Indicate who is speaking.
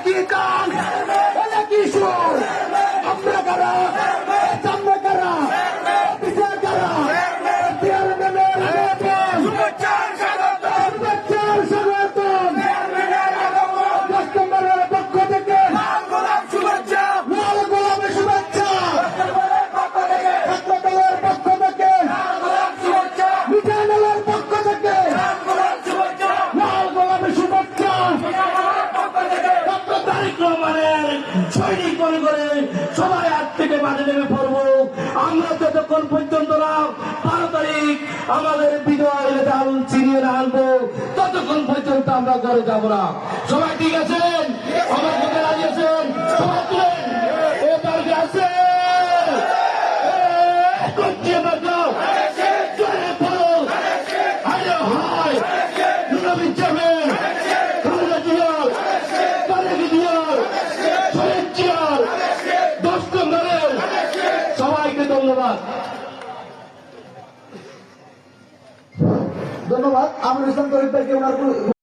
Speaker 1: কি গান, এটা কি সুর, আমরা কারা, সামনে কারা, পিছিয়ে কারা, শুভেচ্ছার স্বাগতম, কাস্টমারের পক্ষ থেকে লাল গোলাপ শুভেচ্ছা, লাল গোলাপের শুভেচ্ছা, ছাত্রদলের পক্ষ থেকে লাল গোলাপ শুভেচ্ছা, মিঠাইলের পক্ষ থেকে লাল গোলাপ শুভেচ্ছা, লাল গোলাপের শুভেচ্ছা, ডক্টর তারেক রহমানের সৈনিক মনে করে সবাই আজ থেকে মাঠে নেমে পড়বো। আমরা যতক্ষণ পর্যন্ত না 12 তারিখ আমাদের বিজয় ডাল ছিনিয়ে না আনবো ততক্ষণ পর্যন্ত আমরা ঘরে যাব না। সবাই ঠিক আছেন? আমার কথা রাজি আছেন? সবাই তুলেন, এবার আছে সবাইকে ধন্যবাদ।
Speaker 2: ধন্যবাদ। আমির ইসলাম তরিফ ভাইকে ওনার